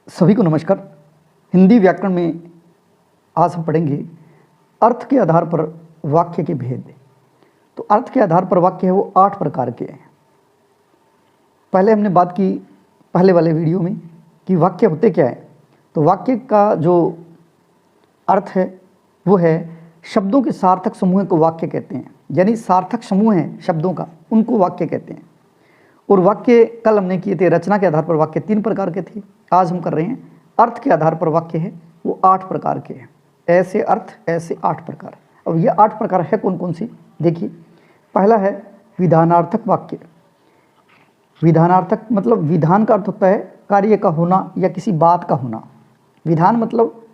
सभी को नमस्कार। हिंदी व्याकरण में आज हम पढ़ेंगे अर्थ के आधार पर वाक्य के भेद। तो अर्थ के आधार पर वाक्य है वो 8 प्रकार के हैं। पहले हमने बात की पहले वाले वीडियो में कि वाक्य होते क्या है। तो वाक्य का जो अर्थ है वो है शब्दों के सार्थक समूह को वाक्य कहते हैं। यानी सार्थक समूह हैं शब्दों का, उनको वाक्य कहते हैं। और वाक्य कल हमने किए थे रचना के आधार पर वाक्य 3 प्रकार के थे। आज हम कर रहे हैं अर्थ के आधार पर वाक्य है वो 8 प्रकार के हैं। ऐसे अर्थ ऐसे 8 प्रकार। अब ये 8 प्रकार है कौन कौन सी देखिए। पहला है विधानार्थक वाक्य। विधानार्थक मतलब विधान का अर्थ होता है कार्य का होना या किसी बात का होना। विधान मतलब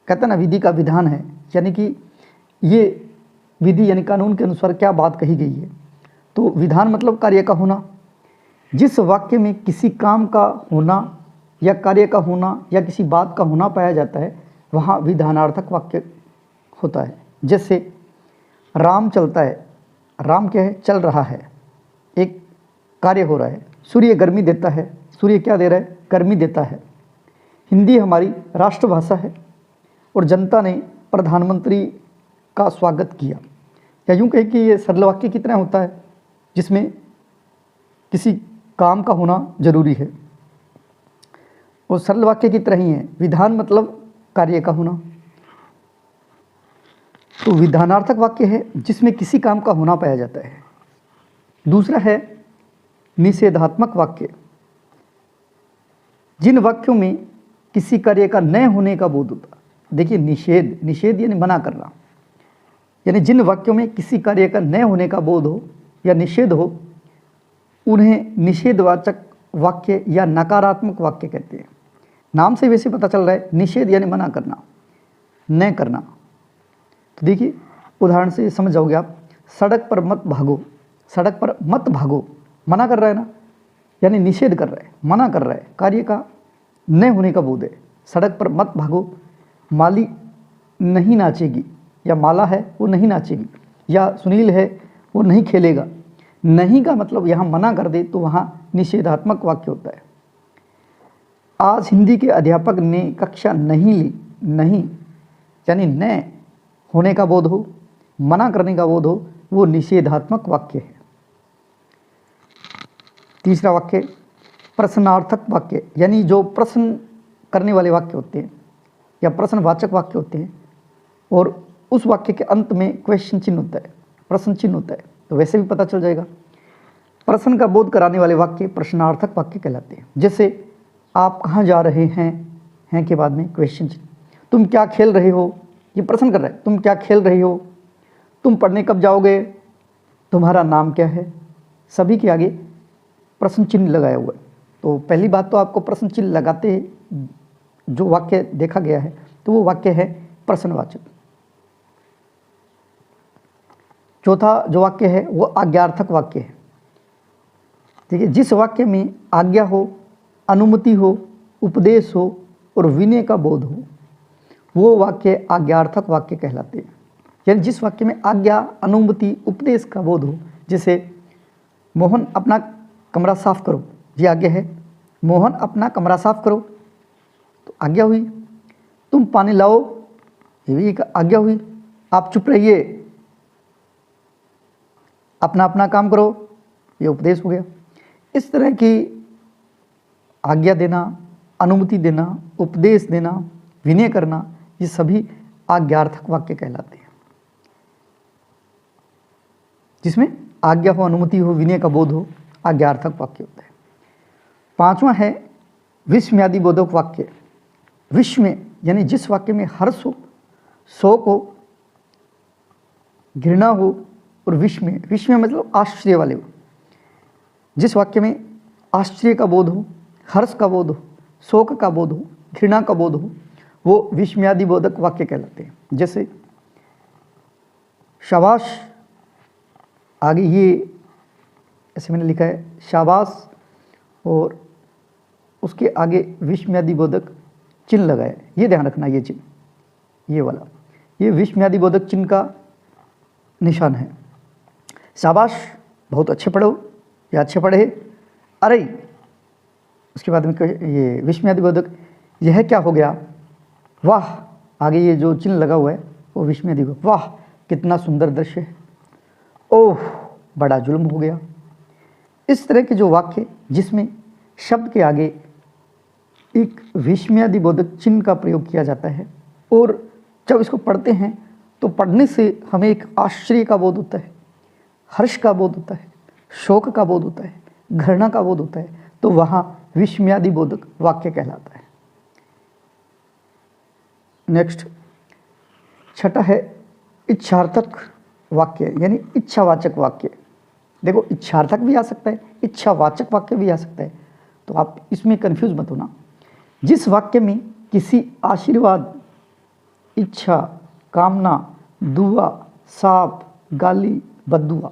कहते हैं ना विधि का विधान है, यानी कि ये विधि यानी कानून के अनुसार क्या बात कही गई है। तो विधान मतलब कार्य का होना। जिस वाक्य में किसी काम का होना या कार्य का होना या किसी बात का होना पाया जाता है वहाँ विधानार्थक वाक्य होता है। जैसे राम चलता है, राम क्या है, चल रहा है, एक कार्य हो रहा है। सूर्य गर्मी देता है, सूर्य क्या दे रहा है, गर्मी देता है। हिंदी हमारी राष्ट्रभाषा है और जनता ने प्रधानमंत्री का स्वागत किया। या यूँ कहें कि ये सरल वाक्य की तरह होता है जिसमें किसी काम का होना जरूरी है। और सरल वाक्य की तरह ही है। विधान मतलब कार्य का होना। तो विधानार्थक वाक्य है जिसमें किसी काम का होना पाया जाता है। दूसरा है निषेधात्मक वाक्य। जिन वाक्यों में किसी कार्य का न होने का बोध होता। देखिए निषेध, निषेध यानी मना करना। यानी जिन वाक्यों में किसी कार्य का न होने का बोध हो या निषेध हो उन्हें निषेधवाचक वाक्य या नकारात्मक वाक्य कहते हैं। नाम से वैसे पता चल रहा है निषेध यानी मना करना, न करना। तो देखिए उदाहरण से समझ जाओगे आप। सड़क पर मत भागो, सड़क पर मत भागो मना कर रहा है ना, यानी निषेध कर रहा है, मना कर रहा है, कार्य का न होने का बोध है। सड़क पर मत भागो, माली नहीं नाचेगी, या माला है वो नहीं नाचेगी, या सुनील है वो नहीं खेलेगा। नहीं का मतलब यहाँ मना कर दे तो वहाँ निषेधात्मक वाक्य होता है। आज हिंदी के अध्यापक ने कक्षा नहीं ली, नहीं यानी न होने का बोध हो, मना करने का बोध हो, वो निषेधात्मक वाक्य है। तीसरा वाक्य प्रश्नार्थक वाक्य, यानी जो प्रश्न करने वाले वाक्य होते हैं या प्रश्नवाचक वाक्य होते हैं और उस वाक्य के अंत में क्वेश्चन चिन्ह होता है, प्रश्न चिन्ह होता है। तो वैसे भी पता चल जाएगा। प्रश्न का बोध कराने वाले वाक्य प्रश्नार्थक वाक्य कहलाते हैं। जैसे आप कहाँ जा रहे हैं के बाद में क्वेश्चन चिन्ह। तुम क्या खेल रहे हो, ये प्रश्न कर रहा है, तुम क्या खेल रहे हो। तुम पढ़ने कब जाओगे, तुम्हारा नाम क्या है। सभी के आगे प्रश्न चिन्ह लगाया हुआ है। तो पहली बात तो आपको प्रश्न चिन्ह लगाते जो वाक्य देखा गया है तो वो वाक्य है प्रश्नवाचक। चौथा जो वाक्य है वो आज्ञार्थक वाक्य है। ठीक है, जिस वाक्य में आज्ञा हो, अनुमति हो, उपदेश हो और विनय का बोध हो वो वाक्य आज्ञार्थक वाक्य कहलाते हैं। यानी जिस वाक्य में आज्ञा, अनुमति, उपदेश का बोध हो। जैसे मोहन अपना कमरा साफ करो, ये आज्ञा है। मोहन अपना कमरा साफ करो तो आज्ञा हुई। तुम पानी लाओ, ये भी एक आज्ञा हुई। आप चुप रहिए, अपना अपना काम करो, ये उपदेश हो गया। इस तरह की आज्ञा देना, अनुमति देना, उपदेश देना, विनय करना, ये सभी आज्ञार्थक वाक्य कहलाते हैं। जिसमें आज्ञा हो, अनुमति हो, विनय का बोध हो, आज्ञार्थक वाक्य होता है। पांचवा है विस्मयादि बोधक वाक्य। विस्मय यानी जिस वाक्य में हर्ष हो, शोक हो, घृणा हो और विस्मय, विस्मय मतलब आश्चर्य वाले हो। जिस वाक्य में आश्चर्य का बोध हो, हर्ष का बोध हो, शोक का बोध हो, घृणा का बोध हो वो विस्मयादि बोधक वाक्य कहलाते हैं। जैसे शाबाश, आगे ये ऐसे मैंने लिखा है शाबाश और उसके आगे विस्मयादि बोधक चिन्ह लगाया है। ये ध्यान रखना, ये चिन्ह, ये वाला, ये विस्मयादि बोधक चिन्ह का निशान है। शाबाश, बहुत अच्छे पढ़ो या अच्छे पढ़े। अरे उसके बाद में ये विस्मयादि बोधक यह क्या हो गया, वाह, आगे ये जो चिन्ह लगा हुआ है वो विस्मयादि, वाह कितना सुंदर दृश्य है, ओह बड़ा जुल्म हो गया। इस तरह के जो वाक्य जिसमें शब्द के आगे एक विस्मयादि बोधक चिन्ह का प्रयोग किया जाता है, और जब इसको पढ़ते हैं तो पढ़ने से हमें एक आश्चर्य का बोध होता है, हर्ष का बोध होता है, शोक का बोध होता है, घृणा का बोध होता है, तो वहाँ विस्मयादि बोधक वाक्य कहलाता है। नेक्स्ट छठा है इच्छार्थक वाक्य, यानी इच्छावाचक वाक्य। देखो इच्छार्थक भी आ सकता है, इच्छावाचक वाक्य भी आ सकता है, तो आप इसमें कंफ्यूज मत होना। जिस वाक्य में किसी आशीर्वाद, इच्छा, कामना, दुआ, साप, गाली, बद्दुआ,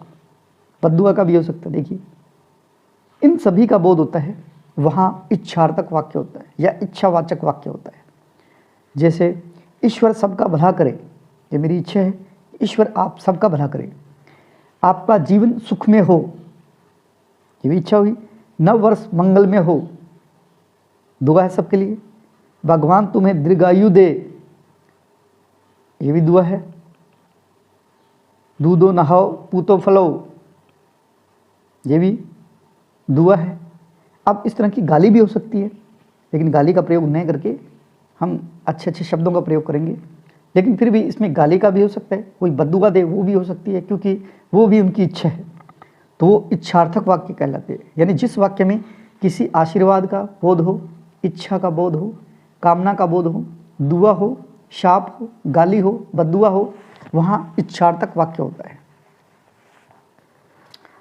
बद्दुआ का भी हो सकता है, देखिए इन सभी का बोध होता है, वहाँ इच्छार्थक वाक्य होता है या इच्छावाचक वाक्य होता है। जैसे ईश्वर सबका भला करे, ये मेरी इच्छा है, ईश्वर आप सबका भला करे। आपका जीवन सुख में हो, ये भी इच्छा हुई। नव वर्ष मंगल में हो, दुआ है सबके लिए। भगवान तुम्हें दीर्घायु दे, ये भी दुआ है। दूधो नहाओ पूतो फलो, ये भी दुआ है। अब इस तरह की गाली भी हो सकती है, लेकिन गाली का प्रयोग नहीं करके हम अच्छे अच्छे शब्दों का प्रयोग करेंगे। लेकिन फिर भी इसमें गाली का भी हो सकता है, कोई बद्दुआ दे वो भी हो सकती है, क्योंकि वो भी उनकी इच्छा है, तो वो इच्छार्थक वाक्य कहलाते हैं। यानी जिस वाक्य में किसी आशीर्वाद का बोध हो, इच्छा का बोध हो, कामना का बोध हो, दुआ हो, शाप हो, गाली हो, बद्दुआ हो, वहाँ इच्छार्थक वाक्य होता है।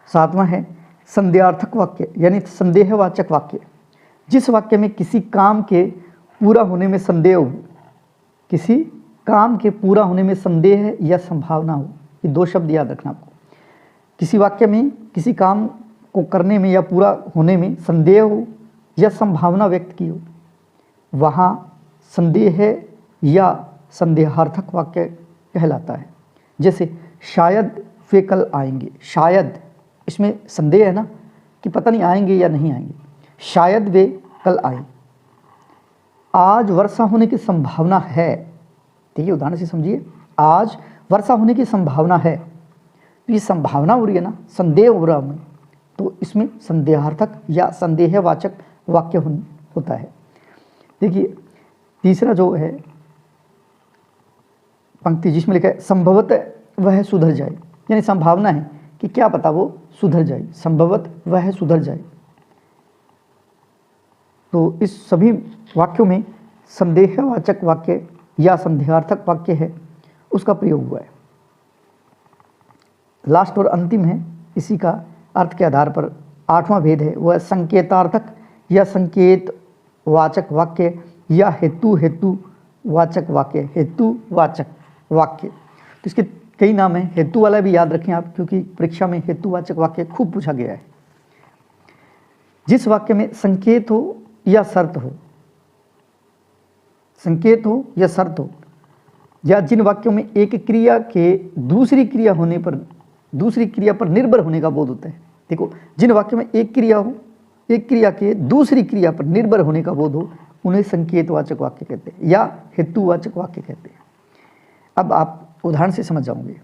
सातवां है संदेहार्थक वाक्य, यानी संदेहवाचक वाक्य। जिस वाक्य में किसी काम के पूरा होने में संदेह हो, किसी काम के पूरा होने में संदेह या संभावना हो, ये दो शब्द याद रखना आपको। किसी वाक्य में किसी काम को करने में या पूरा होने में संदेह हो या संभावना व्यक्त की हो, वहाँ संदेह या संदेहार्थक वाक्य कहलाता है। जैसे शायद वे कल आएंगे, शायद इसमें संदेह है ना कि पता नहीं आएंगे या नहीं आएंगे, शायद वे कल आए। आज वर्षा होने की संभावना है, देखिए उदाहरण से समझिए, आज वर्षा होने की संभावना है, तो ये संभावना हो रही है ना, संदेह हो रहा हमें, तो इसमें संदेहार्थक या संदेहवाचक वाक्य होता है। देखिए तीसरा जो है पंक्ति जिसमें लिखा है संभवतः वह सुधर जाए, यानी संभावना है कि क्या पता वो सुधर जाए, संभवतः वह सुधर जाए। तो इस सभी वाक्यों में संदेहवाचक वाक्य या संदेहार्थक वाक्य है, उसका प्रयोग हुआ है। लास्ट और अंतिम है इसी का अर्थ के आधार पर आठवां भेद है, वह संकेतार्थक या संकेतवाचक वाक्य या हेतुवाचक वाक्य, हेतुवाचक वाक्य। तो इसके कई नाम हैं, हेतु वाला भी याद रखें आप, क्योंकि परीक्षा में हेतुवाचक वाक्य खूब पूछा गया है। जिस वाक्य में संकेत हो या शर्त हो, संकेत हो या शर्त हो, या जिन वाक्यों में एक क्रिया के दूसरी क्रिया पर निर्भर होने का बोध होता है। देखो जिन वाक्यों में एक क्रिया हो, एक क्रिया के दूसरी क्रिया पर निर्भर होने का बोध हो, उन्हें संकेतवाचक वाक्य कहते हैं या हेतुवाचक वाक्य कहते हैं। अब आप उदाहरण से समझ जाओगे,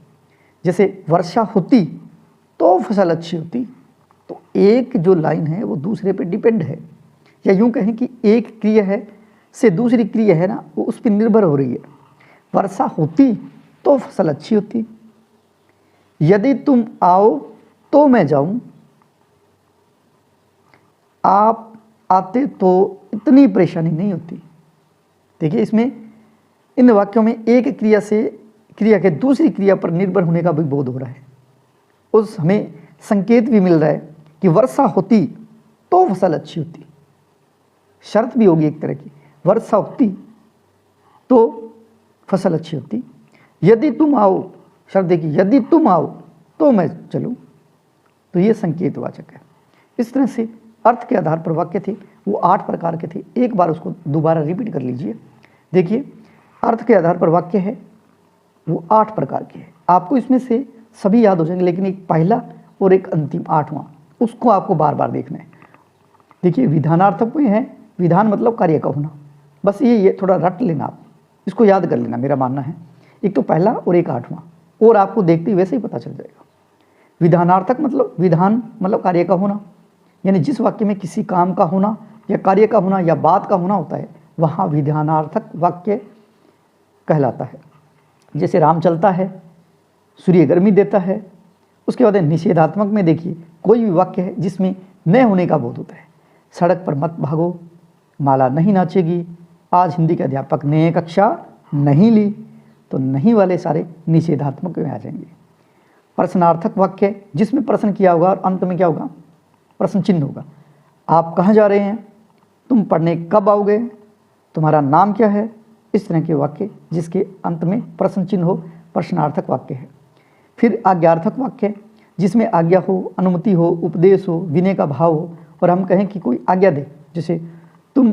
जैसे वर्षा होती तो फसल अच्छी होती, तो एक जो लाइन है वो दूसरे पे डिपेंड है, या यूं कहें कि एक क्रिया है से दूसरी क्रिया है ना, वो उस पर निर्भर हो रही है। वर्षा होती तो फसल अच्छी होती, यदि तुम आओ तो मैं जाऊं, आप आते तो इतनी परेशानी नहीं होती। देखिए इसमें इन वाक्यों में एक क्रिया से क्रिया के दूसरी क्रिया पर निर्भर होने का भी बोध हो रहा है। उस हमें संकेत भी मिल रहा है कि वर्षा होती तो फसल अच्छी होती, शर्त भी होगी एक तरह की, वर्षा होती तो फसल अच्छी होती। यदि तुम आओ, शर्त देखिए, यदि तुम आओ तो मैं चलूं, तो ये संकेतवाचक है। इस तरह से अर्थ के आधार पर वाक्य थे वो 8 प्रकार के थे। एक बार उसको दोबारा रिपीट कर लीजिए। देखिए अर्थ के आधार पर वाक्य है वो 8 प्रकार के हैं। आपको इसमें से सभी याद हो जाएंगे, लेकिन एक पहला और एक अंतिम 8वां, उसको आपको बार बार देखना है। देखिए विधानार्थक में है, विधान मतलब कार्य का होना, बस ये थोड़ा रट लेना, आप इसको याद कर लेना, मेरा मानना है। एक तो पहला और एक आठवां, और आपको देखते ही वैसे ही पता चल जाएगा। विधानार्थक मतलब विधान मतलब कार्य का होना, यानी जिस वाक्य में किसी काम का होना या कार्य का होना या बात का होना होता है वहाँ विधानार्थक वाक्य कहलाता है। जैसे राम चलता है, सूर्य गर्मी देता है। उसके बाद निषेधात्मक में देखिए, कोई भी वाक्य है जिसमें न होने का बोध होता है। सड़क पर मत भागो, माला नहीं नाचेगी, आज हिंदी के अध्यापक ने कक्षा नहीं ली, तो नहीं वाले सारे निषेधात्मक में आ जाएंगे। प्रश्नार्थक वाक्य जिसमें प्रश्न किया होगा और अंत में क्या होगा, प्रश्न चिन्ह होगा। आप कहाँ जा रहे हैं, तुम पढ़ने कब आओगे, तुम्हारा नाम क्या है, इस तरह के वाक्य जिसके अंत में प्रश्न चिन्ह हो, प्रश्नार्थक वाक्य है। फिर आज्ञार्थक वाक्य जिसमें आज्ञा हो, अनुमति हो, उपदेश हो, विनय का भाव हो, और हम कहें कि कोई आज्ञा दे, जैसे तुम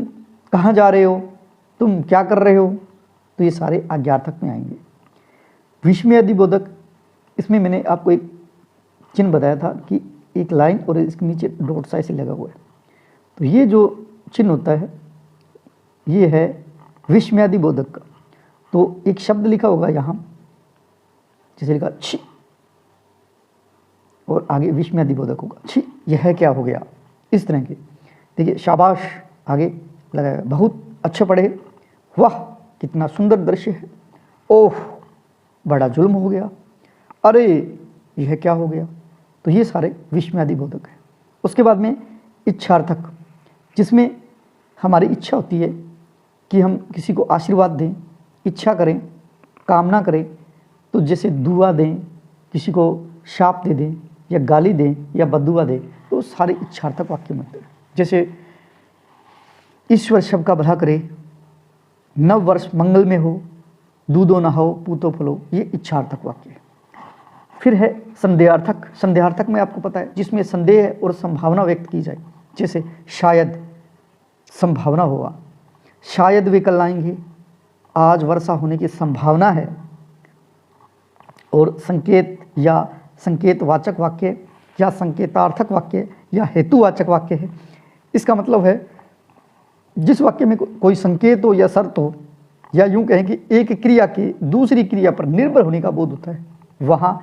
कहाँ जा रहे हो, तुम क्या कर रहे हो, तो ये सारे आज्ञार्थक में आएंगे। विस्मयादिबोधक, इसमें मैंने आपको एक चिन्ह बताया था कि एक लाइन और इसके नीचे डॉट सा ऐसे लगा हुआ है, तो ये जो चिन्ह होता है ये है विस्मयादिबोधक का। तो एक शब्द लिखा होगा यहाँ, जैसे लिखा छी, और आगे विस्मयादिबोधक होगा, छी यह क्या हो गया, इस तरह के। देखिए शाबाश आगे लगाया, बहुत अच्छे पढ़े, वाह कितना सुंदर दृश्य है, ओह बड़ा जुल्म हो गया, अरे यह क्या हो गया। तो ये सारे विस्मयादिबोधक हैं। उसके बाद में इच्छार्थक, जिसमें हमारी इच्छा होती है कि हम किसी को आशीर्वाद दें, इच्छा करें, कामना करें, तो जैसे दुआ दें, किसी को शाप दे दें या गाली दें या बद्दुआ दें, तो सारे इच्छार्थक वाक्य बनते हैं। जैसे ईश्वर शब का भला करे, नव वर्ष मंगल में हो, दूधो नहाओ पूतो फलो, ये इच्छार्थक वाक्य है। फिर है संदेहार्थक। संदेहार्थक में आपको पता है जिसमें संदेह और संभावना व्यक्त की जाए, जैसे शायद संभावना होगा, शायद वे कल आएंगे, आज वर्षा होने की संभावना है। और संकेत या संकेतवाचक वाक्य या संकेतार्थक वाक्य या हेतुवाचक वाक्य है। इसका मतलब है जिस वाक्य में कोई संकेत हो या शर्त हो, या यूं कहें कि एक क्रिया के दूसरी क्रिया पर निर्भर होने का बोध होता है, वहाँ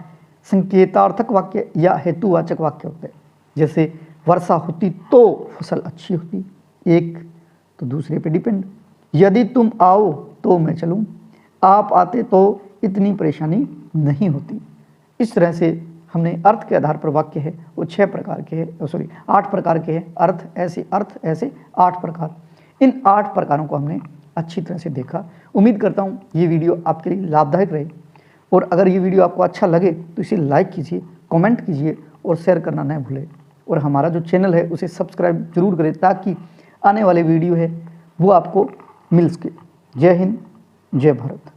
संकेतार्थक वाक्य या हेतुवाचक वाक्य होते हैं। जैसे वर्षा होती तो फसल अच्छी होती, एक तो दूसरे पे डिपेंड। यदि तुम आओ तो मैं चलूँ, आप आते तो इतनी परेशानी नहीं होती। इस तरह से हमने अर्थ के आधार पर वाक्य है वो 6 प्रकार के हैं, 8 प्रकार के हैं। अर्थ ऐसे 8 प्रकार। इन 8 प्रकारों को हमने अच्छी तरह से देखा। उम्मीद करता हूँ ये वीडियो आपके लिए लाभदायक रहे, और अगर ये वीडियो आपको अच्छा लगे तो इसे लाइक कीजिए, कमेंट कीजिए और शेयर करना न भूलें। और हमारा जो चैनल है उसे सब्सक्राइब जरूर करें ताकि आने वाले वीडियो है वो आपको मिल सके। जय हिंद, जय भारत।